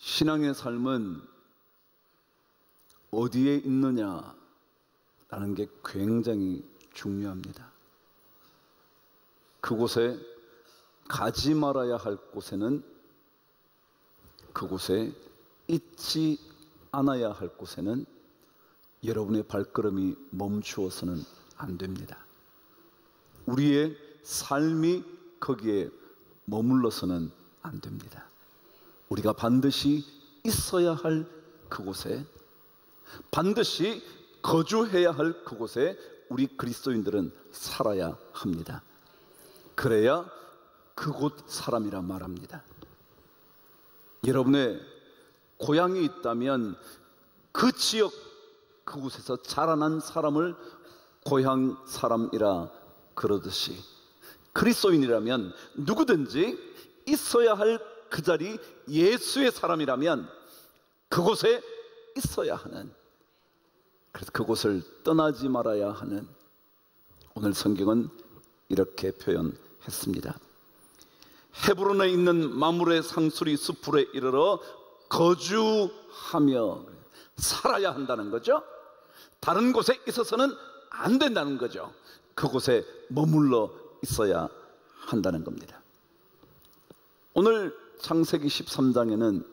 신앙의 삶은 어디에 있느냐라는 게 굉장히 중요합니다. 그곳에 가지 말아야 할 곳에는 그곳에 있지 않아야 할 곳에는 여러분의 발걸음이 멈추어서는 안 됩니다. 우리의 삶이 거기에 머물러서는 안 됩니다. 우리가 반드시 있어야 할 그곳에, 반드시 거주해야 할 그곳에 우리 그리스도인들은 살아야 합니다. 그래야 그곳 사람이라 말합니다. 여러분의 고향이 있다면 그 지역, 그곳에서 자라난 사람을 고향 사람이라 그러듯이, 그리스도인이라면 누구든지 있어야 할 그 자리, 예수의 사람이라면 그곳에 있어야 하는, 그래서 그곳을 떠나지 말아야 하는, 오늘 성경은 이렇게 표현했습니다. 헤브론에 있는 마므레 상수리 수풀에 이르러 거주하며 살아야 한다는 거죠. 다른 곳에 있어서는 안 된다는 거죠. 그곳에 머물러 있어야 한다는 겁니다. 오늘 창세기 13장에는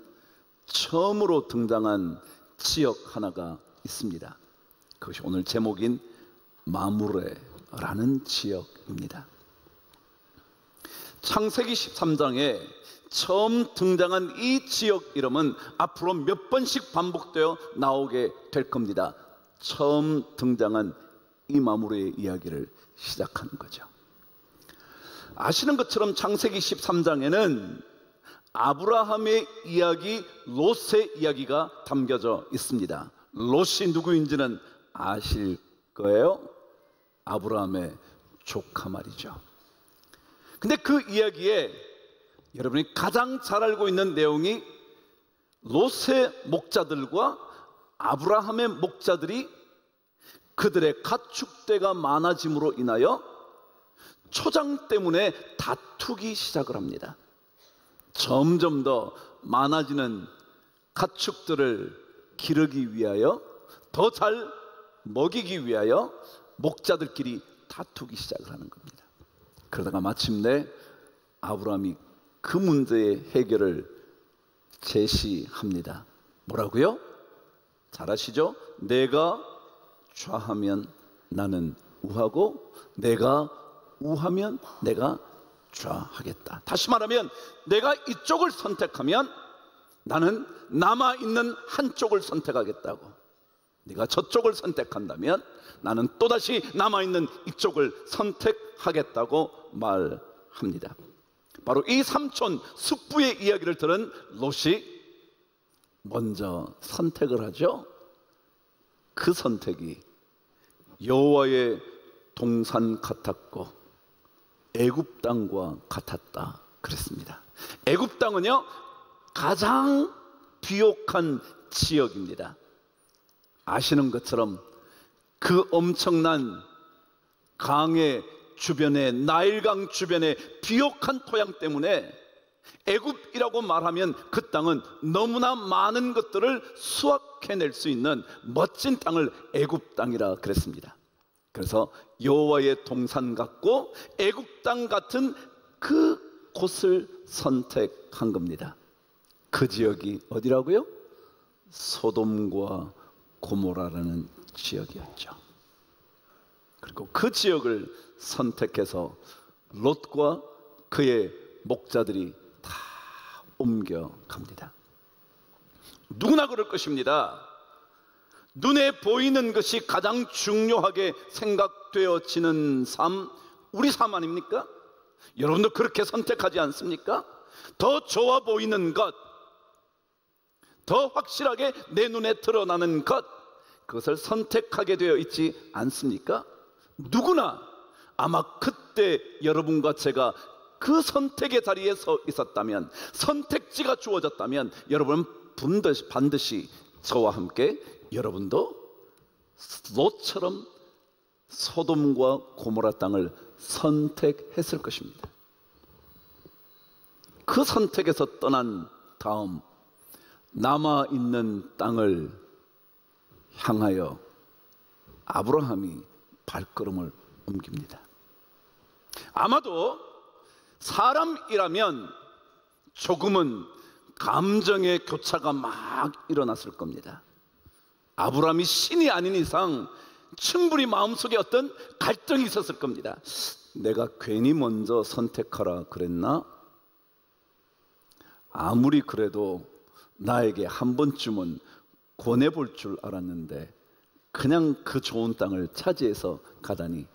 처음으로 등장한 지역 하나가 있습니다. 그것이 오늘 제목인 마므레라는 지역입니다. 창세기 13장에 처음 등장한 이 지역 이름은 앞으로 몇 번씩 반복되어 나오게 될 겁니다. 처음 등장한 이 마므레의 이야기를 시작하는 거죠. 아시는 것처럼 창세기 13장에는 아브라함의 이야기, 롯의 이야기가 담겨져 있습니다. 롯이 누구인지는 아실 거예요. 아브라함의 조카 말이죠. 근데 그 이야기에 여러분이 가장 잘 알고 있는 내용이 롯의 목자들과 아브라함의 목자들이 그들의 가축대가 많아짐으로 인하여 초장 때문에 다투기 시작을 합니다. 점점 더 많아지는 가축들을 기르기 위하여, 더 잘 먹이기 위하여 목자들끼리 다투기 시작을 하는 겁니다. 그러다가 마침내 아브라함이 그 문제의 해결을 제시합니다. 뭐라고요? 잘 아시죠? 내가 좌하면 나는 우하고 내가 우하면 내가 좌하겠다. 다시 말하면 내가 이쪽을 선택하면 나는 남아있는 한쪽을 선택하겠다고, 네가 저쪽을 선택한다면 나는 또다시 남아있는 이쪽을 선택하겠다고 말합니다. 바로 이 삼촌 숙부의 이야기를 들은 롯이 먼저 선택을 하죠. 그 선택이 여호와의 동산 같았고 애굽 땅과 같았다 그랬습니다. 애굽 땅은요 가장 비옥한 지역입니다. 아시는 것처럼 그 엄청난 강의 주변에, 나일강 주변에 비옥한 토양 때문에 애굽이라고 말하면 그 땅은 너무나 많은 것들을 수확해낼 수 있는 멋진 땅을 애굽 땅이라 그랬습니다. 그래서 여호와의 동산 같고 애굽 땅 같은 그 곳을 선택한 겁니다. 그 지역이 어디라고요? 소돔과 고모라라는 지역이었죠. 그리고 그 지역을 선택해서 롯과 그의 목자들이 다 옮겨갑니다. 누구나 그럴 것입니다. 눈에 보이는 것이 가장 중요하게 생각되어지는 삶, 우리 삶 아닙니까? 여러분도 그렇게 선택하지 않습니까? 더 좋아 보이는 것, 더 확실하게 내 눈에 드러나는 것, 그것을 선택하게 되어 있지 않습니까? 누구나 아마 그때 여러분과 제가 그 선택의 자리에 서 있었다면, 선택지가 주어졌다면 여러분은 반드시 저와 함께 여러분도 롯처럼 소돔과 고모라 땅을 선택했을 것입니다. 그 선택에서 떠난 다음 남아있는 땅을 향하여 아브라함이 발걸음을 옮깁니다. 아마도 사람이라면 조금은 감정의 교차가 막 일어났을 겁니다. 아브라함이 신이 아닌 이상 충분히 마음속에 어떤 갈등이 있었을 겁니다. 내가 괜히 먼저 선택하라 그랬나? 아무리 그래도 나에게 한 번쯤은 권해볼 줄 알았는데 그냥 그 좋은 땅을 차지해서 가다니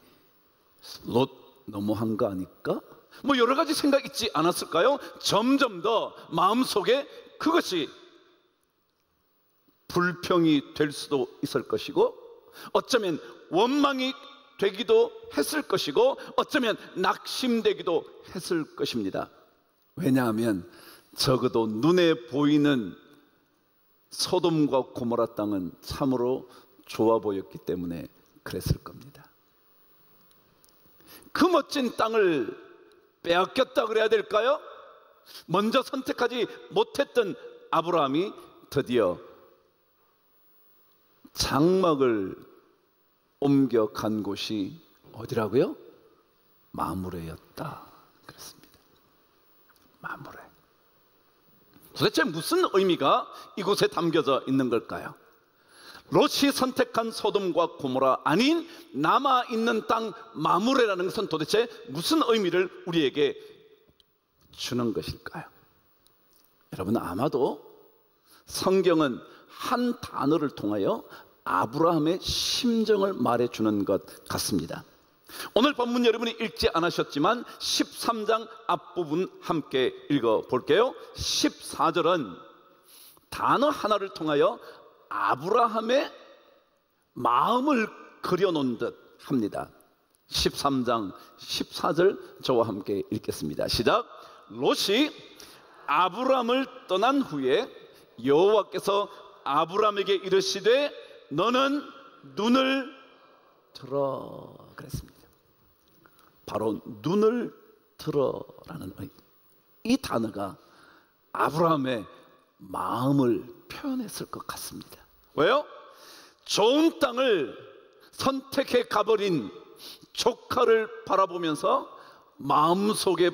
롯 너무한 거 아닐까? 뭐 여러 가지 생각 있지 않았을까요? 점점 더 마음속에 그것이 불평이 될 수도 있을 것이고, 어쩌면 원망이 되기도 했을 것이고, 어쩌면 낙심되기도 했을 것입니다. 왜냐하면 적어도 눈에 보이는 소돔과 고모라 땅은 참으로 좋아 보였기 때문에 그랬을 겁니다. 그 멋진 땅을 빼앗겼다 그래야 될까요? 먼저 선택하지 못했던 아브라함이 드디어 장막을 옮겨간 곳이 어디라고요? 마므레였다 그랬습니다. 마므레. 도대체 무슨 의미가 이곳에 담겨져 있는 걸까요? 롯이 선택한 소돔과 고모라 아닌 남아있는 땅 마므레라는 것은 도대체 무슨 의미를 우리에게 주는 것일까요? 여러분, 아마도 성경은 한 단어를 통하여 아브라함의 심정을 말해주는 것 같습니다. 오늘 본문 여러분이 읽지 않으셨지만 13장 앞부분 함께 읽어볼게요. 14절은 단어 하나를 통하여 아브라함의 마음을 그려놓은 듯 합니다. 13장 14절 저와 함께 읽겠습니다. 시작. 롯이 아브라함을 떠난 후에 여호와께서 아브라함에게 이르시되 너는 눈을 들어 그랬습니다. 바로 눈을 들어라는 이 단어가 아브라함의 마음을 표현했을 것 같습니다. 왜요? 좋은 땅을 선택해 가버린 조카를 바라보면서 마음속에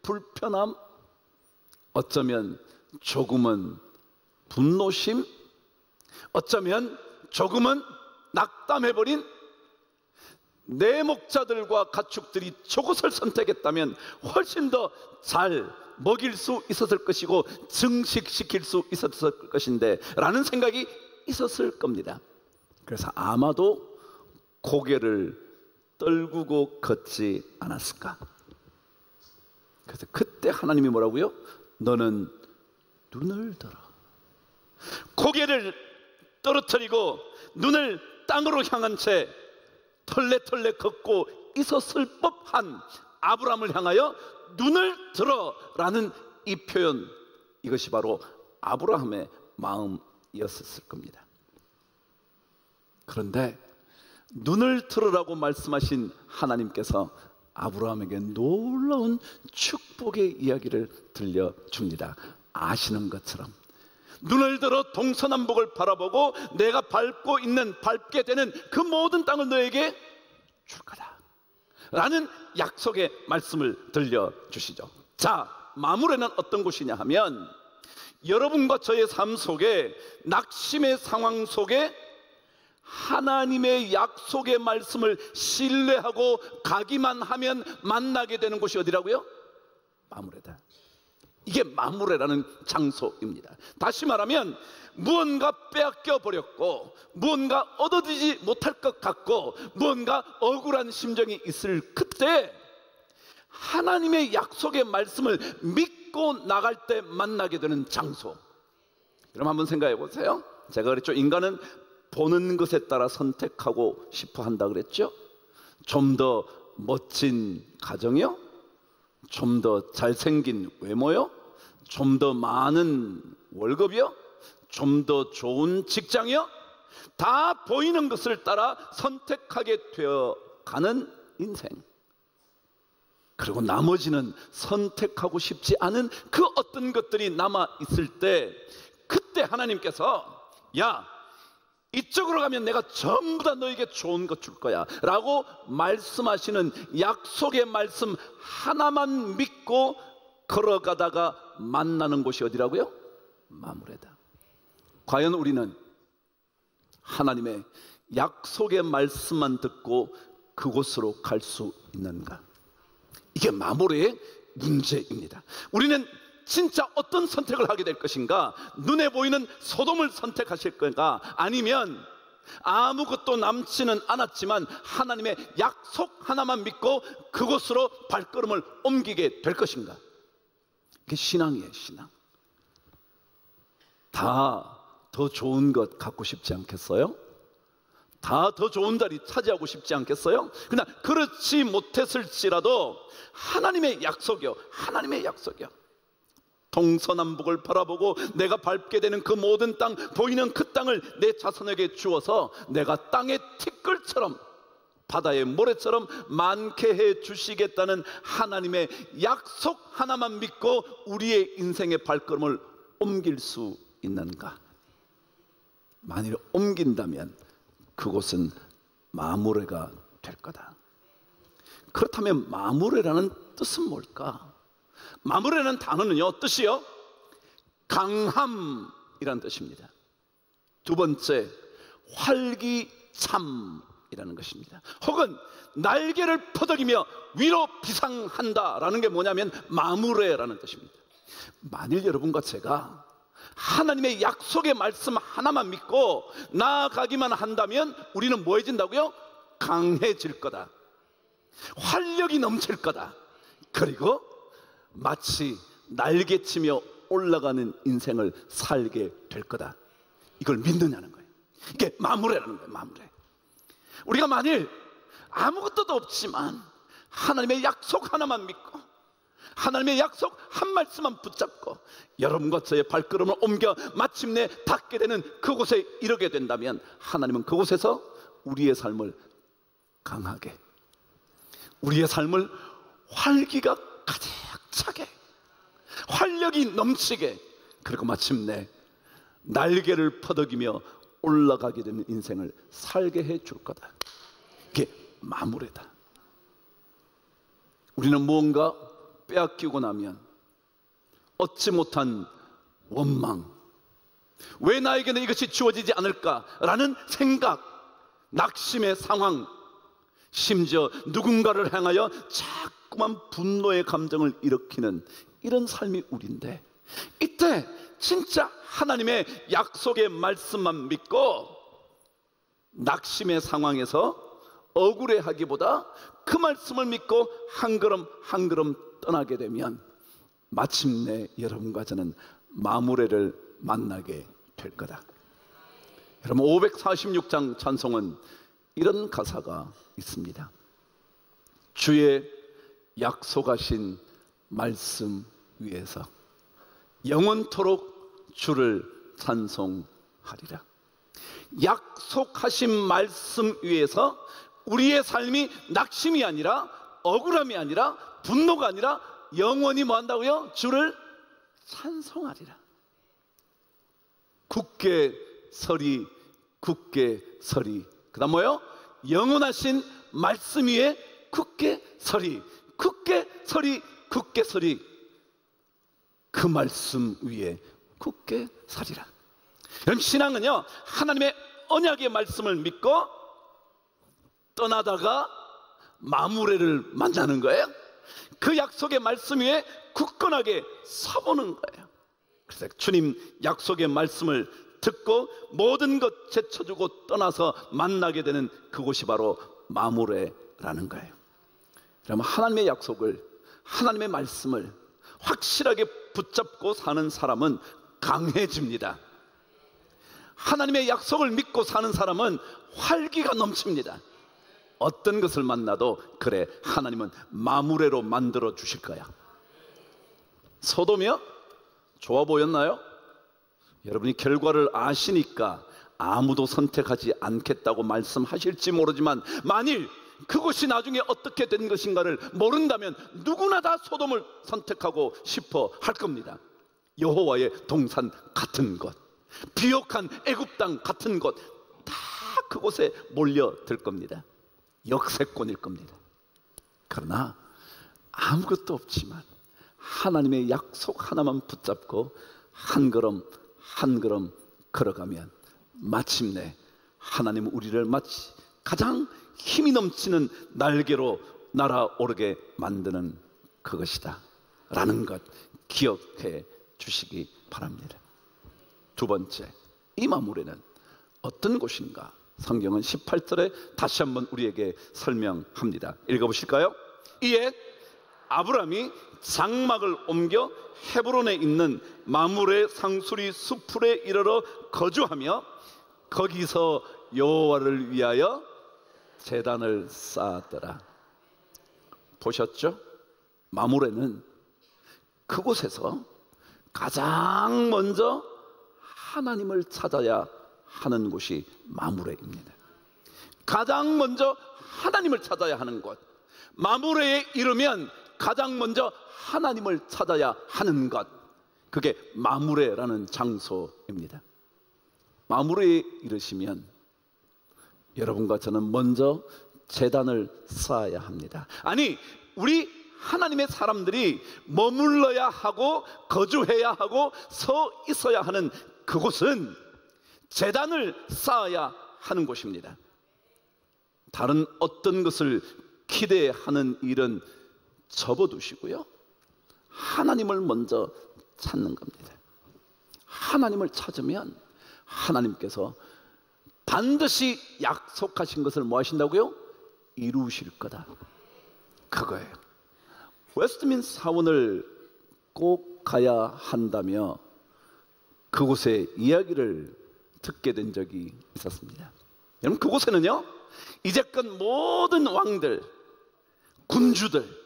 불편함, 어쩌면 조금은 분노심, 어쩌면 조금은 낙담해버린 내 목자들과 가축들이 저곳을 선택했다면 훨씬 더 잘 먹일 수 있었을 것이고 증식시킬 수 있었을 것인데 라는 생각이 있었을 겁니다. 그래서 아마도 고개를 떨구고 걷지 않았을까. 그래서 그때 하나님이 뭐라고요? 너는 눈을 들어. 고개를 떨어뜨리고 눈을 땅으로 향한 채 털레털레 걷고 있었을 법한 아브라함을 향하여 눈을 들어라는 이 표현, 이것이 바로 아브라함의 마음이었을 겁니다. 그런데 눈을 들으라고 말씀하신 하나님께서 아브라함에게 놀라운 축복의 이야기를 들려줍니다. 아시는 것처럼 눈을 들어 동서남북을 바라보고 내가 밟게 되는 그 모든 땅을 너에게 줄 거다 라는 약속의 말씀을 들려주시죠. 자, 마므레는 어떤 곳이냐 하면 여러분과 저의 삶 속에 낙심의 상황 속에 하나님의 약속의 말씀을 신뢰하고 가기만 하면 만나게 되는 곳이 어디라고요? 마므레다. 이게 마므레라는 장소입니다. 다시 말하면 무언가 빼앗겨 버렸고 무언가 얻어지지 못할 것 같고 무언가 억울한 심정이 있을 그때 하나님의 약속의 말씀을 믿고 나갈 때 만나게 되는 장소. 그럼 한번 생각해 보세요. 제가 그랬죠. 인간은 보는 것에 따라 선택하고 싶어 한다 그랬죠. 좀 더 멋진 가정이요, 좀 더 잘생긴 외모요, 좀 더 많은 월급이요, 좀 더 좋은 직장이요, 다 보이는 것을 따라 선택하게 되어 가는 인생. 그리고 나머지는 선택하고 싶지 않은 그 어떤 것들이 남아 있을 때, 그때 그때 하나님께서 야, 이쪽으로 가면 내가 전부 다 너에게 좋은 것 줄 거야 라고 말씀하시는 약속의 말씀 하나만 믿고 걸어가다가 만나는 곳이 어디라고요? 마므레다. 과연 우리는 하나님의 약속의 말씀만 듣고 그곳으로 갈 수 있는가? 이게 마므레의 문제입니다. 우리는 진짜 어떤 선택을 하게 될 것인가? 눈에 보이는 소돔을 선택하실 건가? 아니면 아무것도 남지는 않았지만 하나님의 약속 하나만 믿고 그곳으로 발걸음을 옮기게 될 것인가? 이게 신앙이에요, 신앙. 다 더 좋은 것 갖고 싶지 않겠어요? 다 더 좋은 자리 차지하고 싶지 않겠어요? 그러나 그렇지 못했을지라도 하나님의 약속이요, 하나님의 약속이요. 동서남북을 바라보고 내가 밟게 되는 그 모든 땅, 보이는 그 땅을 내 자손에게 주어서 내가 땅의 티끌처럼 바다의 모래처럼 많게 해 주시겠다는 하나님의 약속 하나만 믿고 우리의 인생의 발걸음을 옮길 수 있는가? 만일 옮긴다면 그곳은 마므레가 될 거다. 그렇다면 마므레라는 뜻은 뭘까? 마므레라는 단어는요, 뜻이요, 강함이라는 뜻입니다. 두 번째, 활기참이라는 것입니다. 혹은 날개를 퍼덕이며 위로 비상한다라는 게 뭐냐면 마므레라는 뜻입니다. 만일 여러분과 제가 하나님의 약속의 말씀 하나만 믿고 나아가기만 한다면 우리는 뭐해진다고요? 강해질 거다. 활력이 넘칠 거다. 그리고 마치 날개치며 올라가는 인생을 살게 될 거다. 이걸 믿느냐는 거예요. 이게 마므레라는 거예요, 마므레. 우리가 만일 아무것도 없지만 하나님의 약속 하나만 믿고 하나님의 약속 한 말씀만 붙잡고 여러분과 저의 발걸음을 옮겨 마침내 닿게 되는 그곳에 이르게 된다면 하나님은 그곳에서 우리의 삶을 강하게, 우리의 삶을 활기가 가득 차게, 활력이 넘치게, 그리고 마침내 날개를 퍼덕이며 올라가게 되는 인생을 살게 해줄 거다. 이게 마므레다. 우리는 무언가 빼앗기고 나면 얻지 못한 원망, 왜 나에게는 이것이 주어지지 않을까라는 생각, 낙심의 상황, 심지어 누군가를 향하여 자꾸만 분노의 감정을 일으키는 이런 삶이 우리인데, 이때 진짜 하나님의 약속의 말씀만 믿고 낙심의 상황에서 억울해하기보다 그 말씀을 믿고 한 걸음 한 걸음 떠나게 되면 마침내 여러분과 저는 마므레를 만나게 될 거다. 여러분, 546장 찬송은 이런 가사가 있습니다. 주의 약속하신 말씀 위에서 영원토록 주를 찬송하리라. 약속하신 말씀 위에서 우리의 삶이 낙심이 아니라, 억울함이 아니라, 분노가 아니라 영원히 뭐 한다고요? 주를 찬송하리라. 굳게 서리, 굳게 서리. 그 다음 뭐요? 영원하신 말씀 위에 굳게 서리, 굳게 서리, 굳게 서리. 그 말씀 위에 굳게 서리라. 여러분, 신앙은요, 하나님의 언약의 말씀을 믿고 떠나다가 마므레를 만나는 거예요. 그 약속의 말씀 위에 굳건하게 서보는 거예요. 그래서 주님 약속의 말씀을 듣고 모든 것 제쳐주고 떠나서 만나게 되는 그곳이 바로 마므레라는 거예요. 그러면 하나님의 약속을, 하나님의 말씀을 확실하게 붙잡고 사는 사람은 강해집니다. 하나님의 약속을 믿고 사는 사람은 활기가 넘칩니다. 어떤 것을 만나도 그래, 하나님은 마므레로 만들어 주실 거야. 소돔이요? 좋아 보였나요? 여러분이 결과를 아시니까 아무도 선택하지 않겠다고 말씀하실지 모르지만, 만일 그것이 나중에 어떻게 된 것인가를 모른다면 누구나 다 소돔을 선택하고 싶어 할 겁니다. 여호와의 동산 같은 것. 비옥한 애굽 땅 같은 곳 다 그곳에 몰려들 겁니다. 역세권일 겁니다. 그러나 아무것도 없지만 하나님의 약속 하나만 붙잡고 한 걸음 한 걸음 걸어가면 마침내 하나님은 우리를 마치 가장 힘이 넘치는 날개로 날아오르게 만드는 그것이다 라는 것 기억해 주시기 바랍니다. 두 번째, 이 마무리는 어떤 곳인가? 성경은 18절에 다시 한번 우리에게 설명합니다. 읽어보실까요? 이에 아브람이 장막을 옮겨 헤브론에 있는 마므레 상수리 수풀에 이르러 거주하며 거기서 여호와를 위하여 제단을 쌓았더라. 보셨죠? 마므레는 그곳에서 가장 먼저 하나님을 찾아야 하는 곳이 마므레입니다. 가장 먼저 하나님을 찾아야 하는 곳, 마므레에 이르면 가장 먼저 하나님을 찾아야 하는 것, 그게 마므레라는 장소입니다. 마므레에 이르시면 여러분과 저는 먼저 제단을 쌓아야 합니다. 아니, 우리 하나님의 사람들이 머물러야 하고 거주해야 하고 서 있어야 하는 그곳은 제단을 쌓아야 하는 곳입니다. 다른 어떤 것을 기대하는 일은 접어두시고요, 하나님을 먼저 찾는 겁니다. 하나님을 찾으면 하나님께서 반드시 약속하신 것을 뭐 하신다고요? 이루실 거다, 그거예요. 웨스트민스터 사원을 꼭 가야 한다며 그곳의 이야기를 듣게 된 적이 있었습니다. 여러분, 그곳에는요, 이제껏 모든 왕들, 군주들,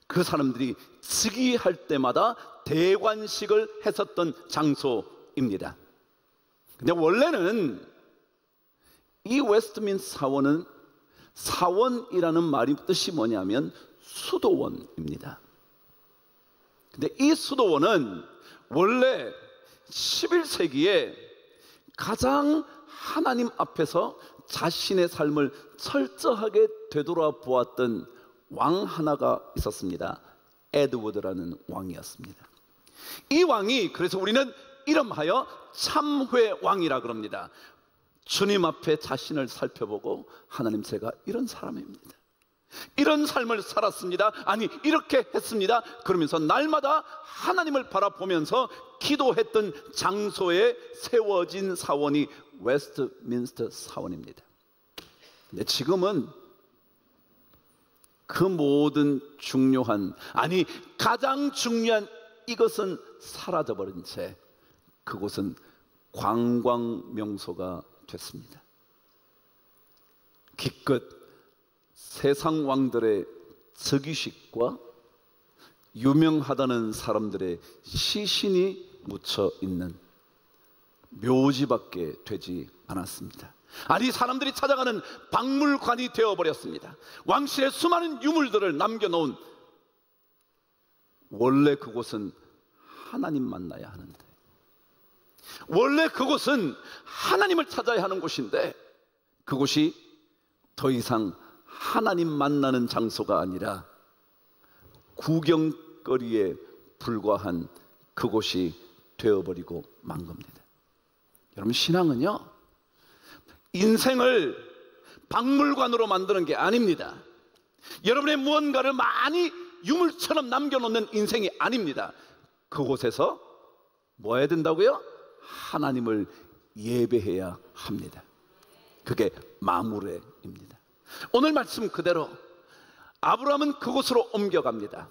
그 사람들이 즉위할 때마다 대관식을 했었던 장소입니다. 근데 원래는 이 웨스트민스터 사원은, 사원이라는 말이 뜻이 뭐냐면 수도원입니다. 근데 이 수도원은 원래 11세기에 가장 하나님 앞에서 자신의 삶을 철저하게 되돌아보았던 왕 하나가 있었습니다. 에드워드라는 왕이었습니다. 이 왕이, 그래서 우리는 이름하여 참회왕이라 그럽니다. 주님 앞에 자신을 살펴보고, 하나님, 제가 이런 사람입니다, 이런 삶을 살았습니다, 아니 이렇게 했습니다, 그러면서 날마다 하나님을 바라보면서 기도했던 장소에 세워진 사원이 웨스트민스터 사원입니다. 근데 지금은 그 모든 중요한, 아니 가장 중요한 이것은 사라져버린 채 그곳은 관광 명소가 됐습니다. 기껏 세상 왕들의 즉위식과 유명하다는 사람들의 시신이 묻혀 있는 묘지밖에 되지 않았습니다. 아니, 사람들이 찾아가는 박물관이 되어버렸습니다. 왕실의 수많은 유물들을 남겨놓은, 원래 그곳은 하나님 만나야 하는데, 원래 그곳은 하나님을 찾아야 하는 곳인데, 그곳이 더 이상 하나님 만나는 장소가 아니라 구경거리에 불과한 그곳이 되어버리고 만 겁니다. 여러분, 신앙은요, 인생을 박물관으로 만드는 게 아닙니다. 여러분의 무언가를 많이 유물처럼 남겨놓는 인생이 아닙니다. 그곳에서 뭐 해야 된다고요? 하나님을 예배해야 합니다. 그게 마므레입니다. 오늘 말씀 그대로 아브라함은 그곳으로 옮겨갑니다.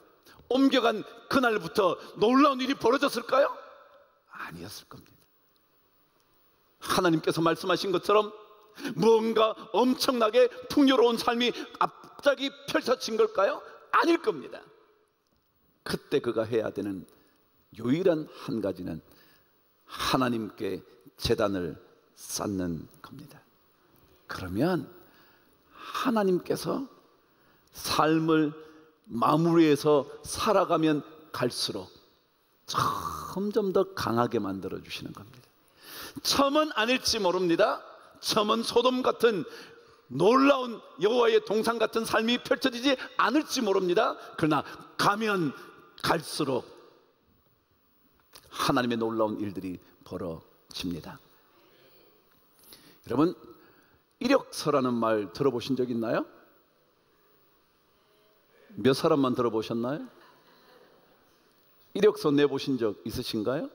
옮겨간 그날부터 놀라운 일이 벌어졌을까요? 아니었을 겁니다. 하나님께서 말씀하신 것처럼 무언가 엄청나게 풍요로운 삶이 갑자기 펼쳐진 걸까요? 아닐 겁니다. 그때 그가 해야 되는 유일한 한 가지는 하나님께 제단을 쌓는 겁니다. 그러면 하나님께서 삶을 마무리해서 살아가면 갈수록 점점 더 강하게 만들어 주시는 겁니다. 처음은 아닐지 모릅니다. 처음은 소돔 같은 놀라운 여호와의 동상 같은 삶이 펼쳐지지 않을지 모릅니다. 그러나 가면 갈수록 하나님의 놀라운 일들이 벌어집니다. 여러분, 이력서라는 말 들어보신 적 있나요? 몇 사람만 들어보셨나요? 이력서 내보신 적 있으신가요?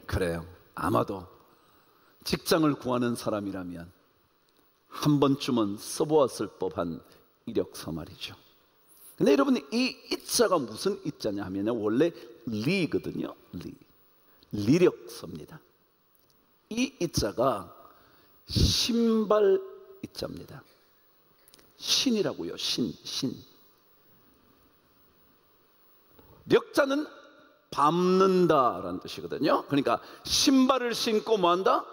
그래요. 아마도 직장을 구하는 사람이라면 한 번쯤은 써보았을 법한 이력서 말이죠. 근데 여러분, 이 이자가 무슨 이자냐 하면 원래 리거든요. 리력서입니다. 이 이자가 신발 이자입니다. 신이라고요. 신. 력자는 밟는다라는 뜻이거든요. 그러니까 신발을 신고 뭐한다?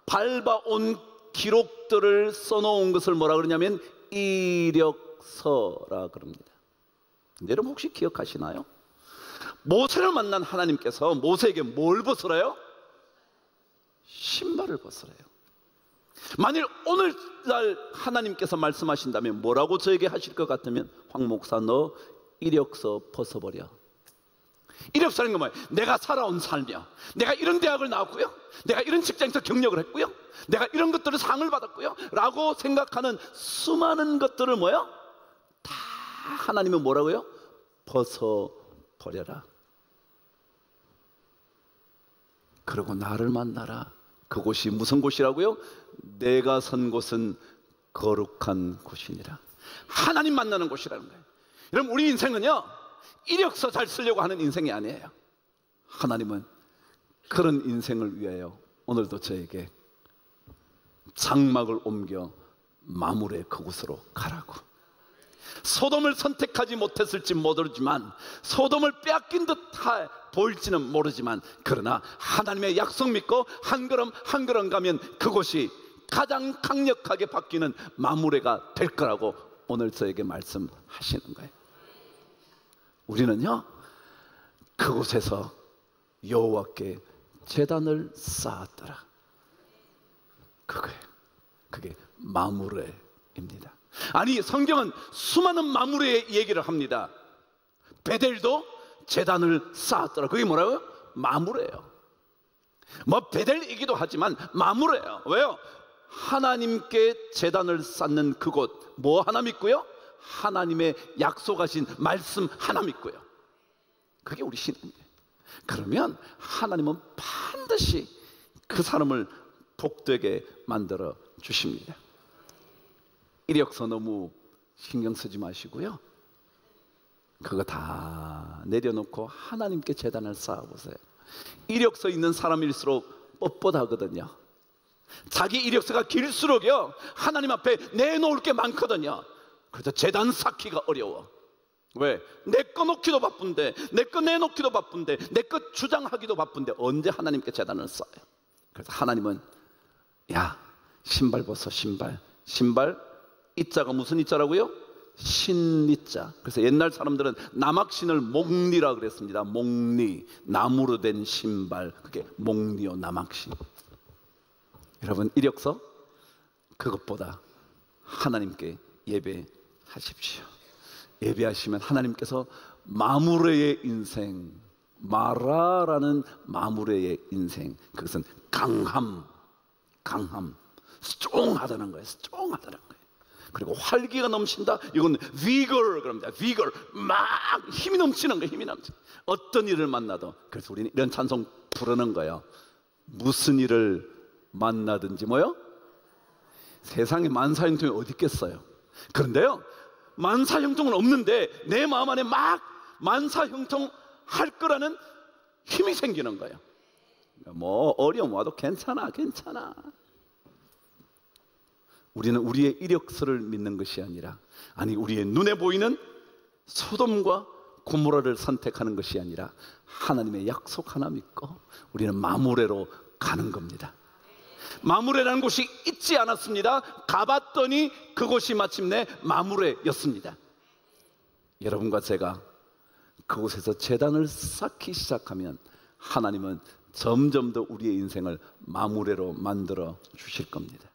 밟아온 기록들을 써놓은 것을 뭐라 그러냐면 이력서라 그럽니다. 여러분 혹시 기억하시나요? 모세를 만난 하나님께서 모세에게 뭘 벗으래요? 신발을 벗으래요. 만일 오늘날 하나님께서 말씀하신다면 뭐라고 저에게 하실 것 같으면, 황 목사 너 이력서 벗어버려. 이력서는 건 뭐예요? 내가 살아온 삶이야. 내가 이런 대학을 나왔고요, 내가 이런 직장에서 경력을 했고요, 내가 이런 것들을 상을 받았고요 라고 생각하는 수많은 것들을 뭐예요? 다 하나님은 뭐라고요? 벗어버려라. 그리고 나를 만나라. 그곳이 무슨 곳이라고요? 내가 선 곳은 거룩한 곳이니라. 하나님 만나는 곳이라는 거예요. 여러분, 우리 인생은요 이력서 잘 쓰려고 하는 인생이 아니에요. 하나님은 그런 인생을 위하여 오늘도 저에게 장막을 옮겨 마물의 그곳으로 가라고. 소돔을 선택하지 못했을지 모르지만, 소돔을 빼앗긴 듯 보일지는 모르지만, 그러나 하나님의 약속 믿고 한 걸음 한 걸음 가면 그곳이 가장 강력하게 바뀌는 마무레가 될 거라고 오늘 저에게 말씀하시는 거예요. 우리는요 그곳에서 여호와께 제단을 쌓았더라. 그게 마무레입니다. 아니, 성경은 수많은 마무레의 얘기를 합니다. 베델도 제단을 쌓았더라. 그게 뭐라고요? 마무레예요. 뭐 베델이기도 하지만 마무레예요. 왜요? 하나님께 제단을 쌓는 그곳 뭐 하나 믿고요? 하나님의 약속하신 말씀 하나 믿고요. 그게 우리 신앙이에요. 그러면 하나님은 반드시 그 사람을 복되게 만들어 주십니다. 이력서 너무 신경 쓰지 마시고요, 그거 다 내려놓고 하나님께 제단을 쌓아보세요. 이력서 있는 사람일수록 뻣뻣하거든요. 자기 이력서가 길수록요 하나님 앞에 내놓을 게 많거든요. 그래서 제단 쌓기가 어려워. 왜? 내 거 놓기도 바쁜데, 내 거 내놓기도 바쁜데, 내 거 주장하기도 바쁜데 언제 하나님께 제단을 쌓아요? 그래서 하나님은 야, 신발 벗어. 신발 이자가 무슨 이자라고요? 신이자. 그래서 옛날 사람들은 남학신을 목리라 그랬습니다. 목리, 나무로 된 신발, 그게 목리요, 남학신. 여러분, 이력서 그것보다 하나님께 예배하십시오. 예배하시면 하나님께서 마무레의 인생, 마라라는 마무레의 인생, 그것은 강함, 스트롱하다는 거예요. 스트롱하다는 거예요. 그리고 활기가 넘친다. 이건 vigor 그럽니다. vigor, 막 힘이 넘치는 거예요. 힘이 넘치. 어떤 일을 만나도. 그래서 우리는 이런 찬송 부르는 거예요. 무슨 일을 만나든지 뭐요? 세상에 만사형통이 어디 있겠어요? 그런데요, 만사형통은 없는데 내 마음 안에 막 만사형통 할 거라는 힘이 생기는 거예요. 뭐 어려움 와도 괜찮아. 우리는 우리의 이력서를 믿는 것이 아니라, 아니 우리의 눈에 보이는 소돔과 고모라를 선택하는 것이 아니라 하나님의 약속 하나 믿고 우리는 마무레로 가는 겁니다. 마무레라는 곳이 있지 않았습니다. 가봤더니 그곳이 마침내 마무레였습니다. 여러분과 제가 그곳에서 제단을 쌓기 시작하면 하나님은 점점 더 우리의 인생을 마무리로 만들어 주실 겁니다.